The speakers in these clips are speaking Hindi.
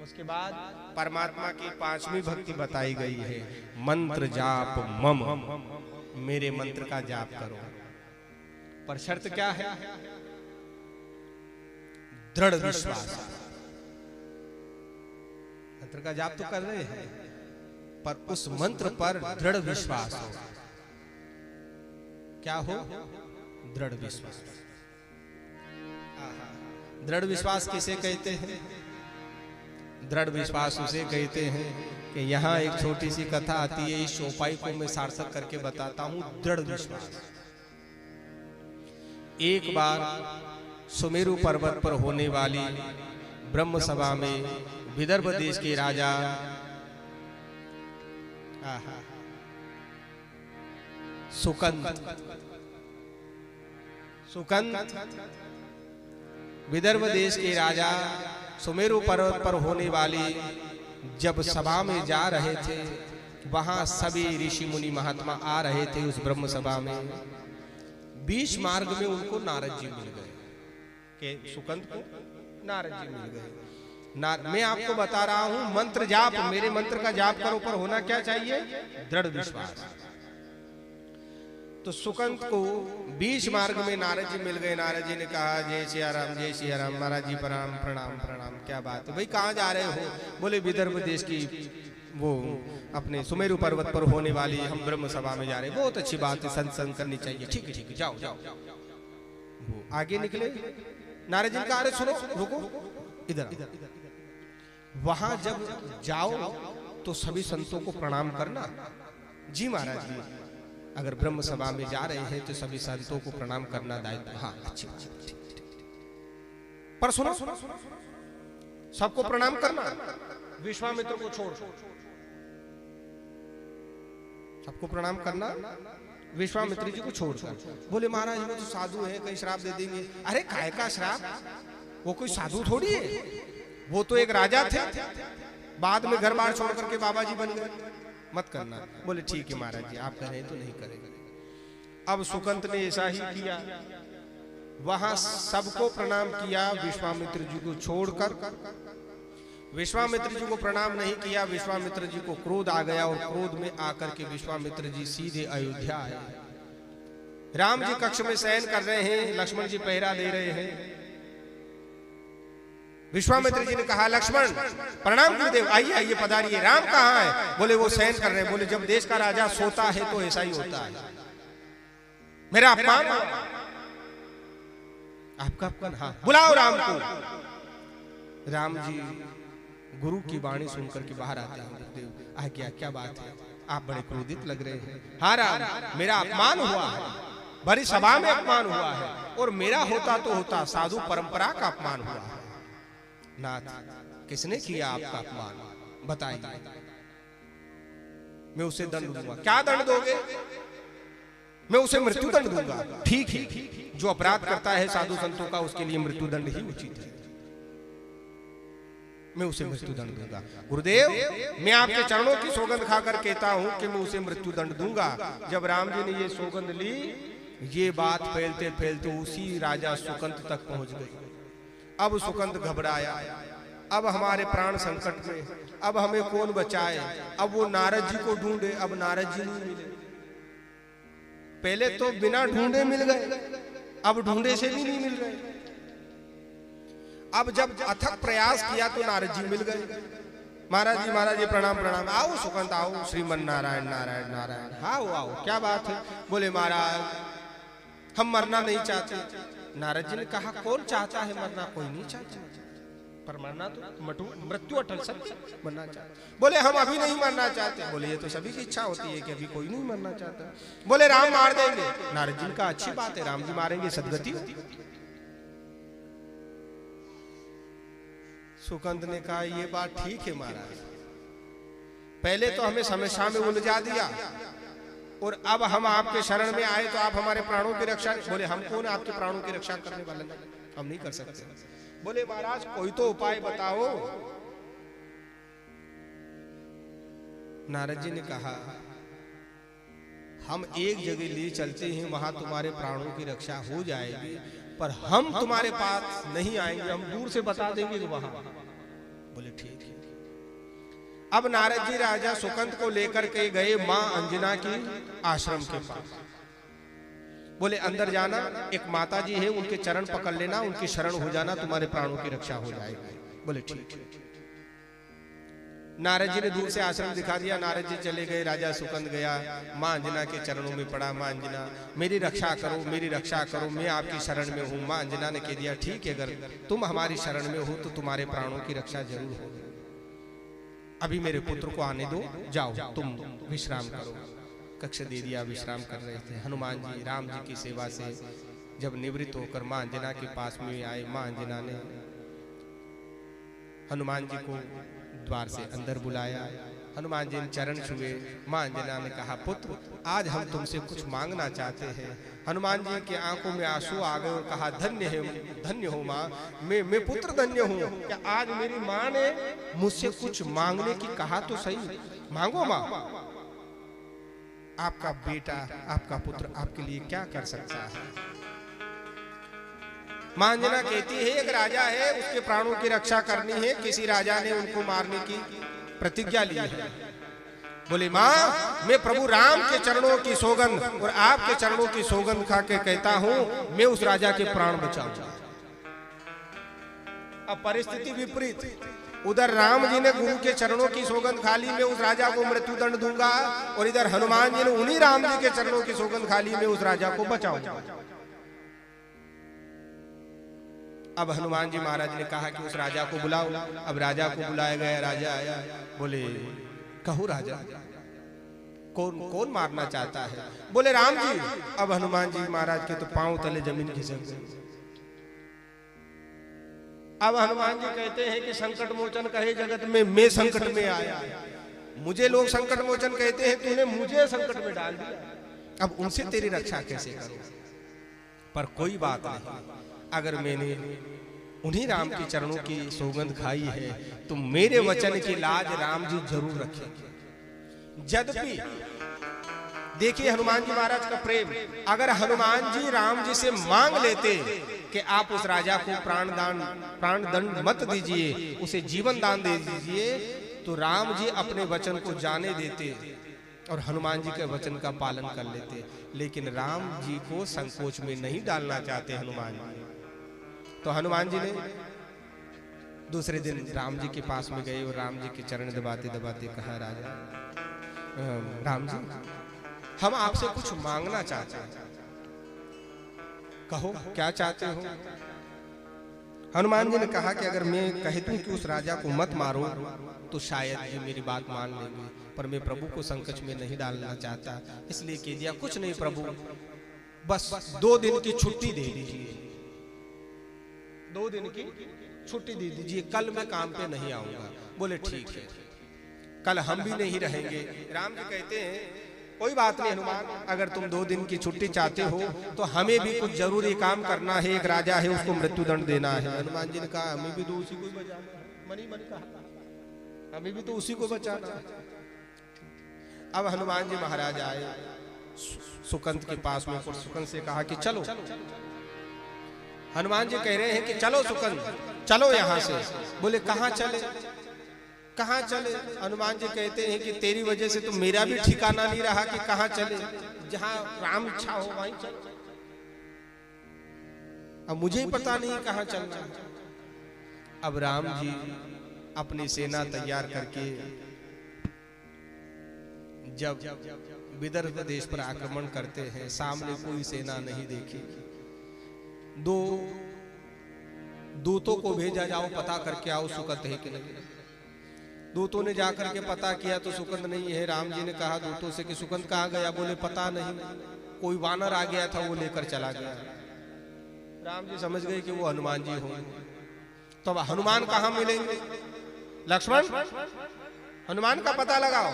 उसके बाद परमात्मा की पांचवी भक्ति बताई गई है, मंत्र जाप मम, मेरे मंत्र का जाप करो। पर शर्त क्या है? दृढ़ विश्वास। मंत्र का जाप तो कर रहे हैं, पर उस मंत्र पर दृढ़ विश्वास हो। क्या हो? दृढ़ विश्वास। दृढ़ विश्वास किसे कहते हैं? दृढ़ विश्वास उसे कहते हैं कि यहाँ एक छोटी सी कथा आती है, इस चौपाई को मैं सार्थक करके बताता हूं। दृढ़ विश्वास। एक बार सुमेरु पर्वत पर होने वाली ब्रह्म सभा में विदर्भ देश के राजा सुकंद विदर्भ देश के राजा सुमेरु पर्वत पर होने वाली जब सभा में जा रहे थे, वहां सभी ऋषि मुनि महात्मा आ रहे थे उस ब्रह्म सभा में। बीच मार्ग में उनको नारद जी मिल गए, कि सुकंद को नारद जी मिल गए। मैं आपको बता रहा हूं, मंत्र जाप, मेरे मंत्र का जाप करो, पर होना क्या चाहिए? दृढ़ विश्वास। तो सुकंद को बीच मार्ग में नारद जी मिल गए। नारद जी ने कहा, जय सिया राम, जय सिया राम। महाराज जी प्रणाम प्रणाम प्रणाम। क्या बात है भाई, कहाँ जा रहे हो? बोले विदर्भ देश की वो अपने सुमेरु पर्वत पर होने वाली हम ब्रह्म सभा में जा रहे हैं। बहुत अच्छी बात है, संग करनी चाहिए। ठीक है ठीक है, जाओ जाओ। वो आगे निकले। नारद जी ने कहा, अरे सुनो, रुको, इधर। वहां जब जाओ तो सभी संतों को प्रणाम करना। जी महाराज जी, अगर ब्रह्म सभा में जा रहे हैं तो सभी संतों को प्रणाम करना दायित्व। हाँ, अच्छी बात। पर सुनो, सबको प्रणाम करना, विश्वामित्र को छोड़। सबको प्रणाम करना, विश्वामित्र जी को छोड़कर। बोले महाराज वो तो साधु है, कहीं श्राप दे देंगे। अरे काय का श्राप? वो कोई साधु थोड़ी है, वो तो एक राजा थे, बाद में घर बार छोड़ करके बाबा जी बन गए। मत करना। बोले ठीक है महाराज जी, आप कह रहे हैं तो नहीं करेंगे। अब सुकंत ने ऐसा ही किया, वहां सबको प्रणाम किया, विश्वामित्र जी को छोड़कर। विश्वामित्र जी को प्रणाम नहीं किया, विश्वामित्र जी को क्रोध आ गया, और क्रोध में आकर के विश्वामित्र जी सीधे अयोध्या आए। राम जी कक्ष में शयन कर रहे हैं, लक्ष्मण जी पहरा दे रहे हैं। विश्वामित्र जी ने कहा, लक्ष्मण प्रणाम गुरुदेव, आइए आइए पधारिए। राम कहाँ है? बोले वो शयन कर रहे हैं। बोले जब देश का राजा सोता है तो ऐसा ही होता है, मेरा अपमान। आपका अपमान? हाँ, बुलाओ राम को। राम जी गुरु की वाणी सुनकर के बाहर आते हैं। गुरुदेव आज्ञा, क्या बात है? आप बड़े क्रोधित लग रहे हैं। हाँ राम, मेरा अपमान हुआ है, बड़ी सभा में अपमान हुआ है, और मेरा होता तो होता, साधु परंपरा का अपमान हुआ है। नाथ, किसने किया आपका अपमान? बताइए, मैं उसे दंड दूंगा। क्या दंड दोगे? मैं उसे मृत्यु दंड दूंगा। ठीक है, जो अपराध करता है साधु संतों का, उसके लिए मृत्यु दंड ही उचित है। मैं उसे मृत्यु दंड दूंगा। गुरुदेव, मैं आपके चरणों की सौगंध खाकर कहता हूं कि मैं उसे मृत्यु दंड दूंगा। जब राम जी ने ये सौगंध ली, ये बात फैलते फैलते उसी राजा सुकंत तक पहुंच गई। अब सुकंत घबराया, अब हमारे प्राण संकट में, अब हमें कौन बचाए? अब वो नारद जी को ढूंढे, अब नारद जी नहीं मिले। पहले तो बिना ढूंढे मिल गए, अब ढूंढे से भी नहीं मिल रहे। अब जब अथक प्रयास किया तो नारद जी मिल गए। महाराज जी प्रणाम प्रणाम। आओ सुकंत आओ। श्रीमन नारायण नारायण नारायण। आओ आओ, क्या बात है? बोले महाराज हम मरना नहीं चाहते। नारद जी ने कहा, कौन चाहता है मरना? कोई नहीं चाहता, पर मरना तो मृत्यु अटल सत्य, मरना चाहते। बोले हम अभी नहीं मरना चाहते। बोले ये तो सभी की इच्छा होती है कि अभी कोई नहीं मरना चाहता। बोले राम मार देंगे। नारद जी का अच्छी बात है, राम जी मारेंगे, सदगति होती। सुकंद ने कहा, ये बात ठीक है महाराज, पहले तो हमें समस्या में उलझा दिया, और अब हम आपके शरण में आए तो आप हमारे प्राणों की रक्षा। बोले हम कौन है आपके प्राणों की रक्षा करने वाले? हम नहीं कर सकते। बोले महाराज कोई तो उपाय बताओ। नारद जी ने कहा, हम एक जगह ले चलते हैं, वहां तुम्हारे प्राणों की रक्षा हो जाएगी, पर हम तुम्हारे पास नहीं आएंगे, हम दूर से बता देंगे कि वहां। बोले ठीक है। अब नारद जी राजा सुकंत को लेकर के गए मां अंजना की आश्रम के पास। बोले अंदर जाना, एक माता जी है, उनके चरण पकड़ लेना, उनकी शरण हो जाना, तुम्हारे प्राणों की रक्षा हो जाएगी। बोले ठीक है। नारद जी ने दूर से आश्रम दिखा दिया, नारद जी चले गए, राजा सुकंद गया, मां अंजना के चरणों में पड़ा, मां अंजना मेरी रक्षा करो, मेरी रक्षा करो, मैं आपकी शरण में हूं। मां अंजना ने कह दिया ठीक है, अगर तुम हमारी शरण में हो तो तुम्हारे प्राणों की रक्षा जरूर हो। अभी मेरे पुत्र को आने दो, जाओ तुम विश्राम करो। कक्ष दे दिया, विश्राम कर रहे थे। हनुमान जी राम जी की सेवा से जब निवृत्त होकर मां अंजना के पास में आए, मां अंजना ने हनुमान जी को द्वार से अंदर बुलाया। हनुमान जी ने चरण छुए। मां अंजना ने कहा पुत्र, आज हम तुमसे कुछ मांगना चाहते हैं। हनुमान जी की आंखों में आंसू आ गए और कहा धन्य हो मां, मैं पुत्र धन्य हूं। क्या आज मेरी मां ने मुझसे कुछ मांगने की कहा तो सही, मांगो मां। आपका बेटा, आपका पुत्र आपके लिए क्या कर सकता है। मां अंजना कहती है एक राजा है, उसके प्राणों की रक्षा करनी है, किसी राजा ने उनको मारने की प्रतिज्ञा ली है। बोले मां, मैं प्रभु राम के चरणों की सौगंध और आपके चरणों की सौगंध खा के कहता हूं, मैं उस राजा के प्राण बचाऊंगा। अब परिस्थिति विपरीत, उधर राम जी ने गुरु के चरणों की सौगंध खा ली, मैं उस राजा को मृत्युदंड दूंगा, और इधर हनुमान जी ने उन्हीं राम जी के चरणों की सौगंध खा ली, मैं उस राजा को बचाऊंगा। अब हनुमान जी महाराज ने कहा कि उस राजा को बुलाओ। अब राजा को बुलाया गया, राजा आया। बोले कहो राजा, कौन मारना चाहता है। बोले राम जी। अब हनुमान जी महाराज के तो पांव तले जमीन खिसक गई। अब हनुमान जी कहते हैं कि संकट मोचन कहे जगत में, मैं संकट में आया, मुझे लोग संकट मोचन कहते हैं, तूने मुझे संकट में डाल दिया, अब उनसे तेरी रक्षा कैसे करूं। पर कोई बात नहीं, अगर मैंने उन्हीं राम के चरणों की सौगंध खाई है तो मेरे वचन की लाज राम जी जरूर रखेंगे। यद्यपि देखिए हनुमान जी महाराज का प्रेम, अगर हनुमान जी राम जी से मांग लेते कि आप उस राजा को प्राण दंड मत दीजिए, उसे जीवन दान दे दीजिए, तो राम जी अपने वचन को जाने देते और हनुमान जी के वचन का पालन कर लेते। लेकिन राम जी को संकोच में नहीं डालना चाहते हनुमान जी। तो हनुमान जी ने दूसरे दिन राम जी के पास में गए और राम जी के चरण दबाते दबाते कहा राजा राम जी, हम आपसे कुछ मांगना चाहते हैं, कहो क्या चाहते हो। हनुमान जी ने कहा कि अगर मैं कह दूं कि उस राजा को मत मारो तो शायद ये मेरी बात मान लेंगे, पर मैं प्रभु को संकट में नहीं डालना चाहता, इसलिए कह दिया कुछ नहीं प्रभु, बस 2 दिन की छुट्टी दे दीजिए, 2 दिन की छुट्टी दे दीजिए, कल मैं काम पे नहीं आऊंगा। बोले ठीक है, कल हम भी नहीं रहेंगे। राम जी कहते हैं कोई बात नहीं हनुमान, अगर तुम 2 दिन की छुट्टी चाहते हो तो हमें भी कुछ जरूरी काम करना है, एक राजा है उसको मृत्युदंड देना है। हनुमान जी ने कहा हमें भी तो उसी को बचाना है, मनी मन कहा हमें भी तो उसी को बचाना है। अब हनुमान जी महाराज आए सुकंत के पास में, सुकंत से कहा कि चलो। हनुमान जी कह रहे हैं कि चलो सुकंत, चलो यहाँ से। बोले कहाँ चले, कहाँ चले। हनुमान जी कहते हैं कि तेरी वजह से तो मेरा भी ठिकाना नहीं रहा कि कहाँ चले, जहाँ राम इच्छा हो वहीं चलो, अब मुझे ही पता नहीं कहाँ चलना। अब राम जी अपनी सेना तैयार करके जब विदर्भ देश पर आक्रमण करते हैं, सामने कोई सेना नहीं देखी, 2 दूतों को भेजा, जाओ पता करके आओ सुकंत है कि नहीं। दूतों ने जाकर के पता किया तो सुकंत नहीं है। राम जी ने कहा दूतों से कि सुकंत कहाँ गया। बोले पता नहीं, कोई वानर आ गया था वो लेकर चला गया। राम जी समझ गए कि वो हनुमान जी होंगे। तो अब हनुमान कहाँ मिलेंगे। लक्ष्मण हनुमान का पता लगाओ।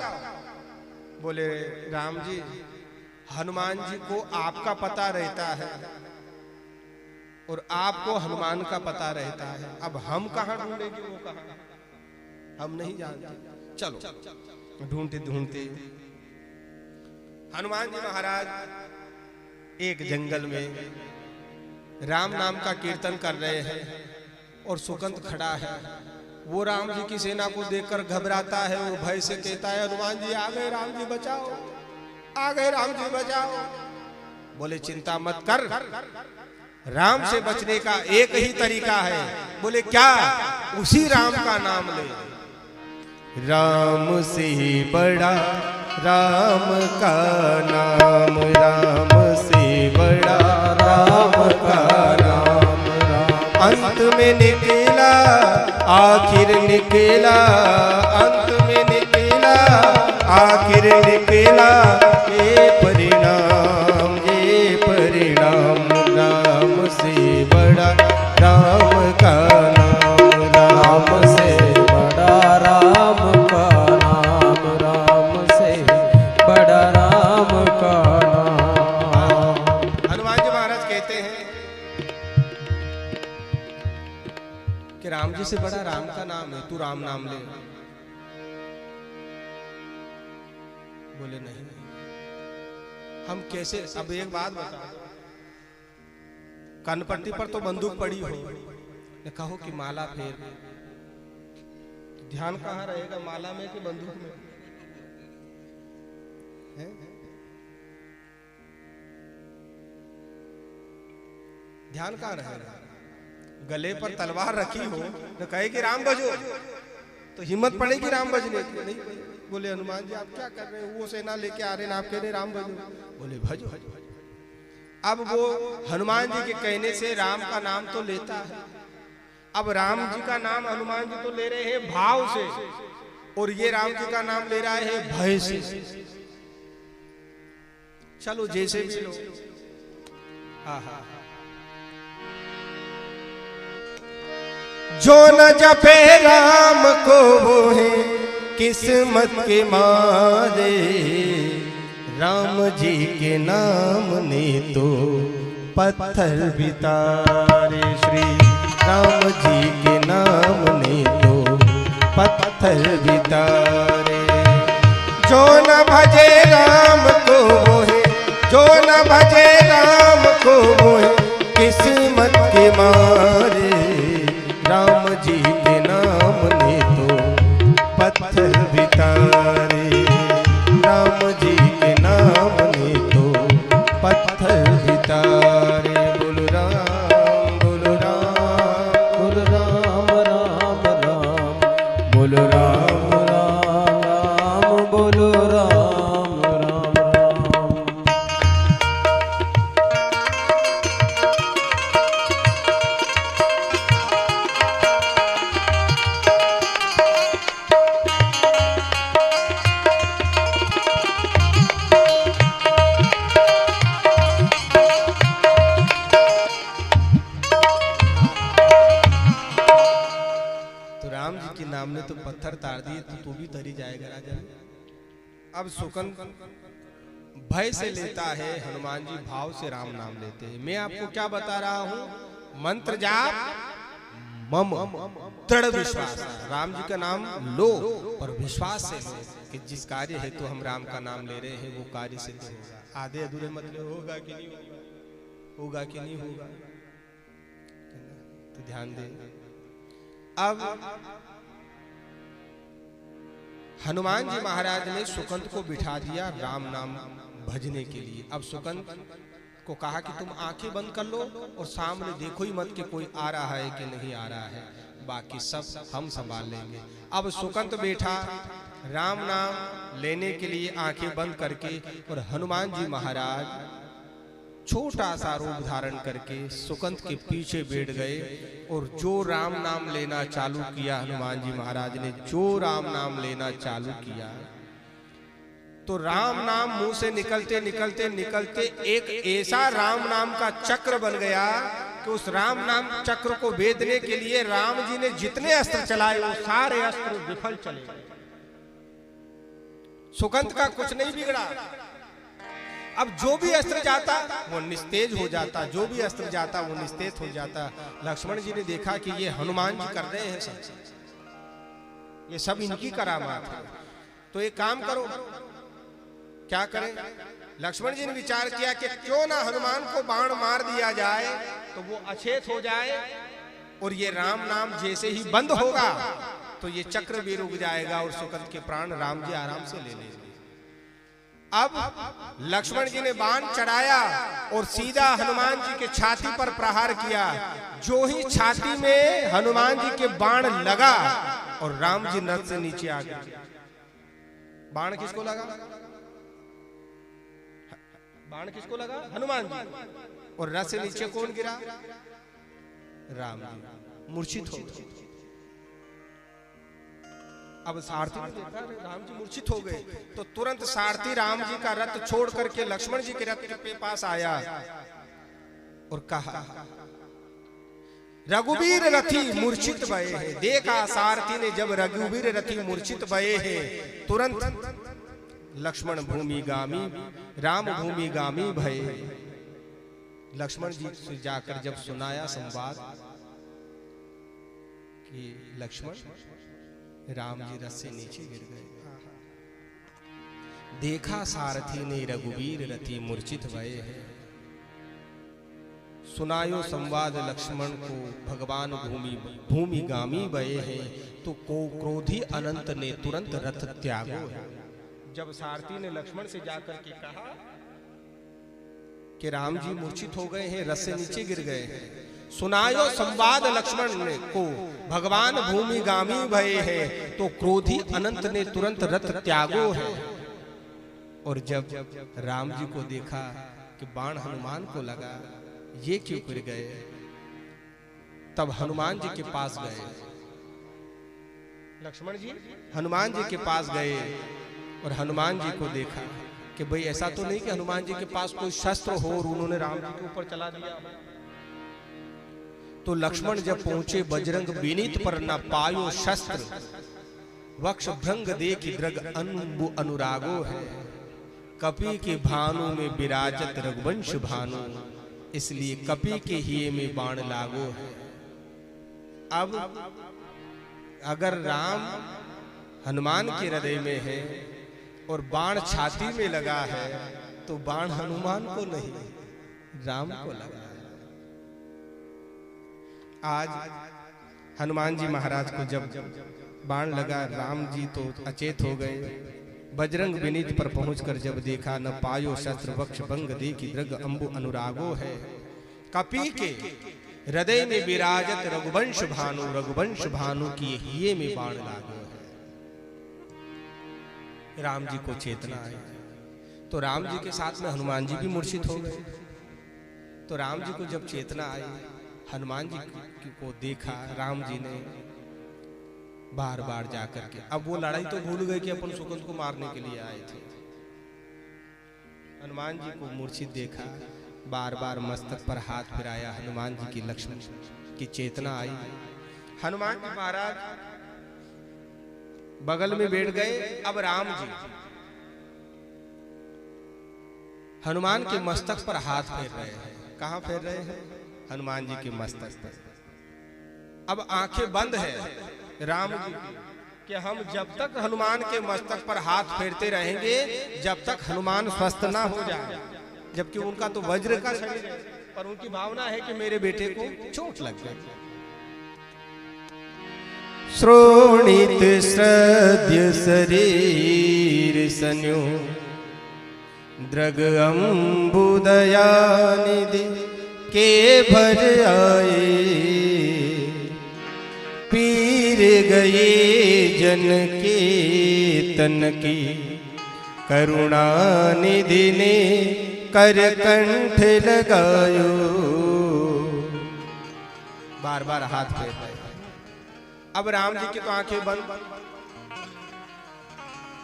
बोले राम जी हनुमान जी को आपका पता रहता है और आपको हनुमान का पता रहता है, अब हम कहाँ ढूंढेंगे, वो कहाँ, हम नहीं जानते। चलो ढूंढते ढूंढते हनुमान जी महाराज एक जंगल में राम नाम का कीर्तन कर रहे हैं और सुकंत खड़ा है वो राम जी की सेना को देखकर घबराता है, वो भय से कहता है हनुमान जी आ गए, राम जी बचाओ, आ गए राम जी बचाओ। बोले चिंता मत कर, राम से बचने का एक ही तरीका है। बोले क्या? उसी राम का नाम ले। राम से बड़ा राम का नाम, राम से बड़ा राम का नाम। अंत में निकला आखिर निकला, अंत में निकला आखिर निकला, ये परिणाम, ये परिणाम। राम से बड़ा राम का नाम, राम से बड़ा राम का नाम, राम से बड़ा राम का नाम। हनुमान जी महाराज कहते हैं कि राम जी से बड़ा राम का नाम है, तू राम नाम ले। बोले नहीं, हम कैसे? अब एक बात बता, कनपट्टी पर तो बंदूक पड़ी हो, ने कहो कि माला फेर, ध्यान कहाँ रहेगा, माला में कि बंदूक में? है? ध्यान कहाँ रहेगा? गले पर तलवार रखी हो तो कहे कि राम भजो, तो हिम्मत पड़ेगी राम भजने की? नहीं। बोले हनुमान जी आप क्या कर रहे हैं, वो सेना लेके आ रहे हैं, आप कह रहे राम भजो। बोले भजो। अब वो हनुमान जी के कहने से राम का नाम तो लेता है। अब राम जी का नाम हनुमान जी तो ले रहे हैं भाव से, और ये राम जी का नाम ले रहा है भय से। चलो जैसे भी लो। हाँ हाँ, जो न जपे राम को वो है किस्मत के मारे, राम जी के नाम ने तो पत्थर भी तारे। श्री राम जी के नाम ने तो पत्थर भी तारे। जो न भजे राम को वो है, जो न भजे राम को वो है किस्मत के मारे, राम जी के नाम ने तो पत्थर भी तारे। राम जी के नाम ने तो पत्थर भी तारे। बोल राम, बोल राम, बोल राम, राम राम, बोल राम, राम राम, बोल राम, राम राम। राम ने तो पत्थर तार दिए, तो तू भी तरी जाएगा राजा। अब सुकंद भय से लेता है, हनुमान जी भाव से राम नाम लेते हैं। मैं आपको क्या बता रहा हूं, मंत्र जाप मम दृढ़ विश्वास। राम जी का नाम लो और विश्वास से लो कि जिस कार्य है तो हम राम का नाम ले रहे हैं वो कार्य सिद्ध होगा। आधे अधूरे मतलब होगा कि नहीं होगा, होगा कि नहीं होगा, तो ध्यान दें। अब हनुमान जी महाराज ने सुकंद को बिठा दिया राम नाम भजने के लिए। अब सुकंद को कहा कि तुम आंखें बंद कर लो और सामने देखो ही मत कि कोई आ रहा है कि नहीं आ रहा है, बाकी सब हम संभाल लेंगे। अब सुकंद बैठा राम नाम लेने के लिए आंखें बंद करके, और हनुमान जी महाराज छोटा सा रूप धारण करके सुकंद के पीछे बैठ गए, और जो राम नाम लेना चालू किया हनुमान जी महाराज ने, जो राम नाम लेना चालू किया, तो राम नाम मुंह से निकलते निकलते निकलते एक ऐसा राम नाम का चक्र बन गया कि उस राम नाम चक्र को भेदने के लिए राम जी ने जितने अस्त्र चलाए वो सारे अस्त्र विफल चले गए। सुकंद का कुछ नहीं बिगड़ा। अब जो भी अस्त्र जाता वो निस्तेज हो जाता, जो भी अस्त्र जाता वो निस्तेज हो जाता। लक्ष्मण जी ने देखा कि ये हनुमान जी कर रहे हैं सब, ये सब इनकी करामात है, तो एक काम करो, क्या करें? लक्ष्मण जी ने विचार किया कि क्यों ना हनुमान को बाण मार दिया जाए तो वो अचेत हो जाए, और ये राम नाम जैसे ही बंद होगा तो ये चक्र भी रुक जाएगा और सुकंत के प्राण राम जी आराम से ले लेंगे। अब लक्ष्मण जी ने बाण चढ़ाया और सीधा हनुमान जी के छाती पर प्रहार किया। जो ही छाती में हनुमान जी के बाण लगा और राम जी नर से नीचे आ गए। बाण किसको लगा? बाण किसको लगा? हनुमान जी। और रथ से नीचे कौन गिरा? राम जी मूर्छित हो गए। अब सारथी ने देखा राम जी मूर्छित हो गए, तो तुरंत सारथी राम जी का रथ छोड़ करके लक्ष्मण जी के रथ के पास आया और कहा, रघुवीर रथी मूर्छित भये है। देखा सारथी ने जब रघुवीर रथी मूर्छित भये है, तुरंत लक्ष्मण भूमिगामी राम भूमिगामी भये। लक्ष्मण जी से जाकर जब सुनाया संवाद कि लक्ष्मण राम जी रथ से नीचे गिर गए। देखा सारथी ने रघुवीर रथी मूर्छित भये है। सुनायो संवाद लक्ष्मण को भगवान भूमिगामी भये है। तो को क्रोधी अनंत ने तुरंत रथ त्यागो है। जब सारथी ने लक्ष्मण से जाकर के कहा कि राम जी मूर्छित हो गए हैं, रथ से नीचे गिर गए हैं, सुनायो संवाद लक्ष्मण ने को भगवान भूमिगामी भये है, तो क्रोधी अनंत ने तुरंत रथ त्यागो है। और जब राम जी को देखा कि बाण हनुमान को लगा, ये क्यों गिर गए, तब हनुमान जी के पास गए। लक्ष्मण जी हनुमान जी के पास गए और हनुमान जी को देखा कि भाई ऐसा तो नहीं कि हनुमान जी के पास कोई शस्त्र हो और उन्होंने राम जी के ऊपर चला दिया। तो लक्ष्मण जब पहुंचे, बजरंग विनीत पर न पायो शस्त्र, वक्ष भृंग देखि दृग अनु अनुरागो है। कपि के भानु में विराजत रघुवंश भानु, इसलिए कपि के हिये में बाण लागो है। अब अगर राम हनुमान के हृदय में है और बाण छाती में लगा है, तो बाण हनुमान को नहीं राम को लगा है। आज हनुमान जी महाराज को जब बाण लगा, राम जी तो अचेत हो गए। बजरंग विनीत पर पहुंचकर जब देखा, न पायो शस्त्र वक्ष भंग देखि दृग अंबु अनुरागो है। कपि के हृदय में विराजत रघुवंश भानु, रघुवंश भानु की हिये में बाण लागो है। राम जी को चेतना आई, तो राम जी के साथ में हनुमान जी भी मूर्छित हो गए। तो राम जी को जब चेतना आई, हनुमान जी को देखा राम जी ने बार बार जाकर के, अब वो लड़ाई तो भूल गए कि अपन सुकंत को मारने के लिए आए थे। हनुमान जी को मूर्छित देखा, बार बार मस्तक पर हाथ फिराया। हनुमान जी की लक्ष्मण की चेतना आई। हनुमान जी महाराज बगल में बैठ गए। अब राम जी हनुमान के मस्तक पर हाथ फेर रहे हैं। कहां फेर रहे हैं? हनुमान जी के मस्तक पर। अब आंखें बंद है राम जी कि हम जब तक हनुमान के मस्तक पर हाथ फेरते रहेंगे, जब तक हनुमान स्वस्थ ना हो जाए। जबकि उनका तो वज्र का शरीर है, पर उनकी भावना है कि मेरे बेटे को चोट लग गई। श्रोणित सद्य शरीर सन्यो दृग अंबुदया निधि के भर आए। पीर गए जन के तन की करुणा निधि ने कर कंठ लगायो। बार बार हाथ फेर रहे। अब राम जी की तो आंखें बंद।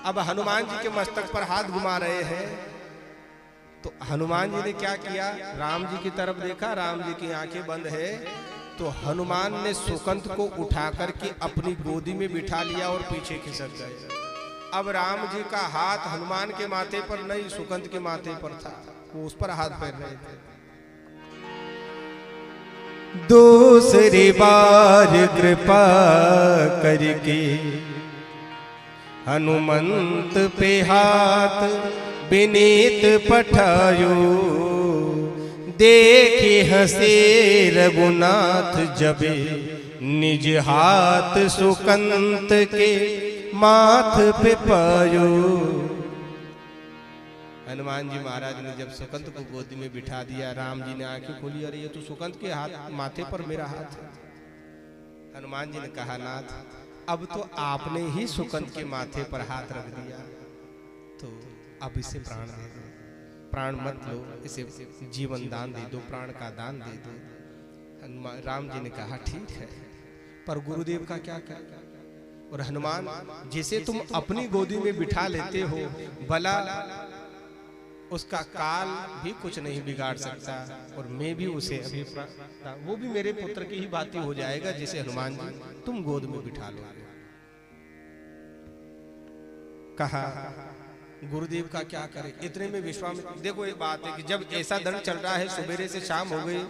अब हनुमान जी के मस्तक पर हाथ घुमा रहे हैं। तो हनुमान जी ने क्या किया? राम जी की तरफ देखा, राम जी की आंखें बंद है। तो हनुमान ने सुकंत को उठा करके अपनी गोदी में बिठा लिया और पीछे खिसक गए। अब राम जी का हाथ हनुमान के माथे पर नहीं, सुकंत के माथे पर था। वो उस पर हाथ फेर रहे थे। दूसरी बार कृपा करके हनुमंत पे हाथ विनीत पठायो। देखी हंसे रघुनाथ जबे निज हाथ सुकंत के माथ पे पायो। हनुमान जी महाराज ने जब सुकंत को गोदी में बिठा दिया, राम जी ने आंखें खोली, अरे ये तो सुकंत के हाथ माथे पर मेरा हाथ है। हनुमान जी ने कहा, नाथ अब तो आपने ही सुकंत के माथे पर हाथ रख दिया, तो अब इसे प्राण दे दो, प्राण मत लो, इसे जीवन दान दे दो, प्राण का दान दे दो। राम जी ने कहा ठीक है, पर गुरुदेव का क्या करें। और हनुमान, जिसे तुम अपनी गोदी में बिठा लेते हो, भला उसका काल भी कुछ नहीं बिगाड़ सकता, और मैं भी उसे अभी वो भी मेरे पुत्र की ही भांति हो जाएगा, जिसे हनुमान जी तुम गोद में बिठा लो। कहा गुरुदेव का क्या करे। इतने में विश्वामित्र, देखो एक बात है कि जब ऐसा दंड चल रहा है, सवेरे से शाम हो गई,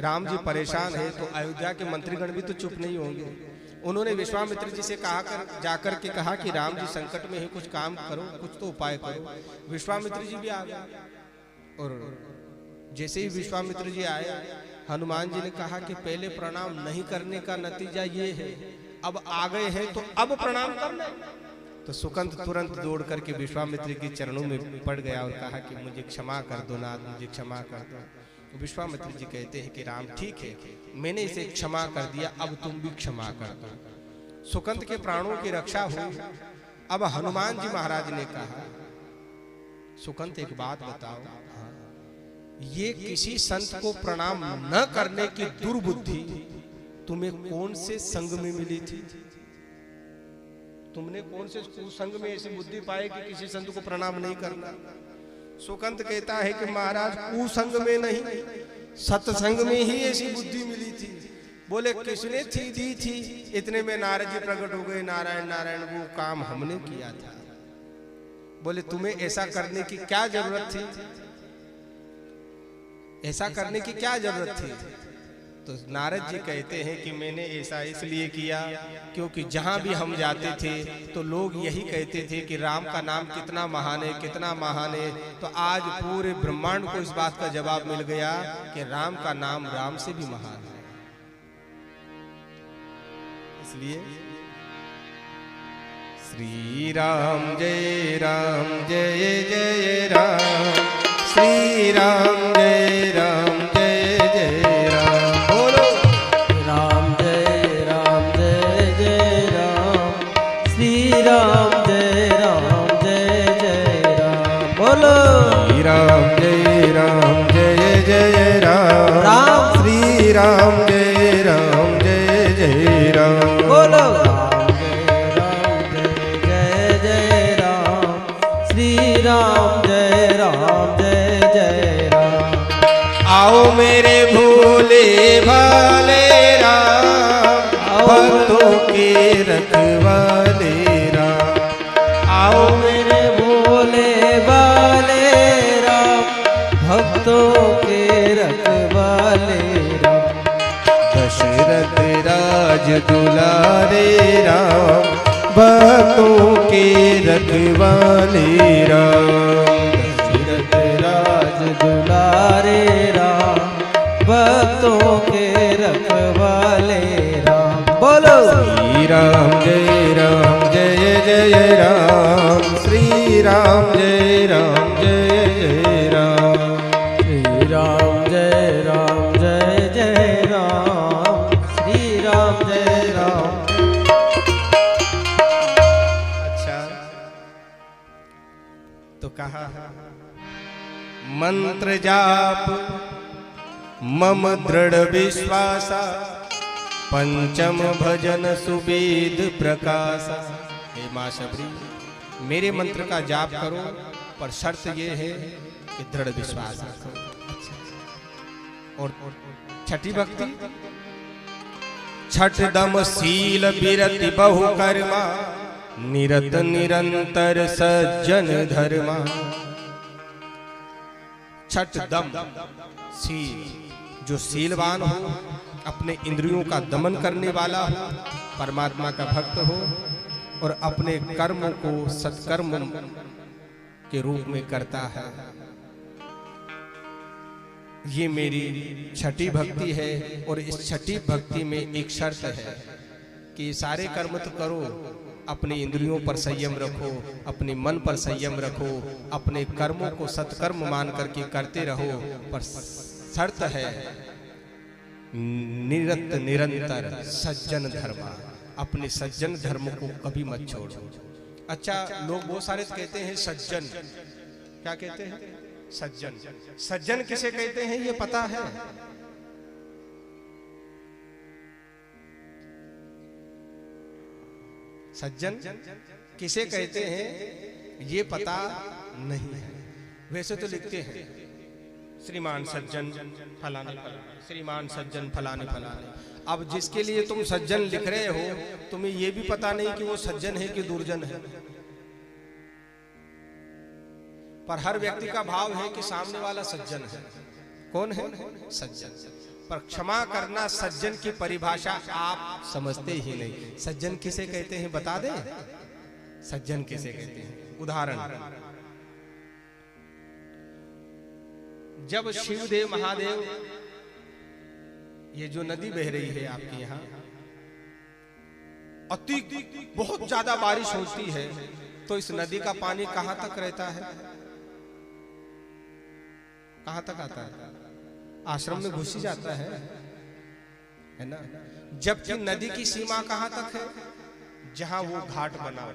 राम जी परेशान है, तो अयोध्या के मंत्रीगण भी तो चुप नहीं होंगे। उन्होंने विश्वामित्र जी से जाकर के कहा कि राम जी संकट में है, कुछ काम करो, कुछ तो उपाय करो। विश्वामित्र जी भी आ गए, और जैसे ही विश्वामित्र जी आए, हनुमान जी ने कहा कि पहले प्रणाम नहीं करने का नतीजा ये है, अब आ गए हैं तो अब प्रणाम करना। तो सुकंत तुरंत दौड़ करके विश्वामित्र के चरणों में पड़ गया और कहा कि मुझे क्षमा कर दो नाथ, मुझे क्षमा कर दो। तो विश्वामित्र जी कहते हैं कि राम ठीक है, मैंने इसे क्षमा कर दिया, अब तुम भी क्षमा कर दो। सुकंत के प्राणों की रक्षा हुई। अब हनुमान जी महाराज ने कहा, सुकंत एक बात बताओ, ये किसी संत को प्रणाम न करने की दुर्बुद्धि तुम्हें कौन से संग में मिली थी? तुमने कौन से संग में ऐसी बुद्धि पाई कि किसी संत को प्रणाम नहीं करना? सुकंत कहता है कि महाराज कुसंग में नहीं, सत्संग में ही ऐसी बुद्धि मिली थी। बोले किसने दी थी? इतने में नारद जी प्रकट हो गए, नारायण नारायण, वो काम हमने किया था। बोले तुम्हें ऐसा करने की क्या जरूरत थी? ऐसा करने की क्या जरूरत थी? तो नारद जी कहते हैं कि मैंने ऐसा इसलिए किया क्योंकि जहां भी हम जाते थे तो लोग यही कहते थे कि राम का नाम कितना महान है, कितना महान है। तो आज पूरे ब्रह्मांड को इस बात का जवाब मिल गया कि राम का नाम राम से भी महान है। इसलिए श्री राम जय जय राम, श्री राम जय जय राम। बोलो राम जय जय राम, श्री राम जय जय राम। बोलो श्री राम जय जय राम, राम श्री राम जय जय राम। बोलो राम जय जय राम, श्री राम जय जय राम। आओ मेरे भोले भाले राम, भक्तों के रखवाले राम। आओ मेरे भोले भाले राम, भक्तों के रखवाले राम। दशरथ राज दुलारे राम, भक्तों के रखवाले राम। दशरथ राज दुलारे राम, भक्तों के रखवाले राम। बोलो श्री राम जय जय राम, श्री राम जय जय राम। श्री राम जय जय राम, श्री राम जय राम। अच्छा, तो कहा मंत्र जाप मम दृढ़ विश्वासा, पंचम भजन सुबेद प्रकाशा। हे मां शबरी, मेरे मंत्र का जाप करो, पर शर्त ये है कि दृढ़ विश्वास रखो। और छठी भक्ति, छठ दम शील विरति बहु कर्मा, निरत निरंतर सज्जन धर्मा। छठ दम शील, जो शीलवान हो, अपने इंद्रियों का दमन करने वाला हो, परमात्मा का भक्त हो, और अपने कर्मों को सत्कर्म के रूप में करता है। ये मेरी छठी भक्ति है और इस छठी भक्ति में एक शर्त है कि सारे कर्म तो करो, अपने इंद्रियों पर संयम रखो, अपने मन पर संयम रखो, अपने कर्मों को सत्कर्म मान करके करते रहो, पर शर्त है निरंतर सज्जन धर्म, अपने सज्जन धर्म को कभी मत छोड़ो। अच्छा, लोग बहुत सारे कहते हैं सज्जन, क्या कहते हैं? सज्जन। सज्जन किसे कहते हैं ये पता है? सज्जन किसे कहते हैं ये पता नहीं है। वैसे तो लिखते हैं श्रीमान सज्जन फलाने फलाने, श्रीमान सज्जन फलाने फलाने। अब जिसके लिए तुम सज्जन लिख रहे हो, तुम्हें ये भी पता नहीं कि वो सज्जन है कि दुर्जन है। पर हर व्यक्ति का भाव है कि सामने वाला सज्जन है। कौन है? सज्जन। पर क्षमा करना, सज्जन की परिभाषा आप समझते ही नहीं। सज्जन किसे कहते हैं बता दें? सज्जन किसे कहते हैं? उदाहरण, जब शिवदेव महादेव, ये जो नदी बह रही है आपके यहाँ, अति बहुत ज्यादा बारिश होती है, तो इस नदी का पानी कहां तक रहता है? कहां तक आता है? आश्रम में घुस ही जाता है ना। जबकि नदी की सीमा कहां तक है? जहां वो घाट बना,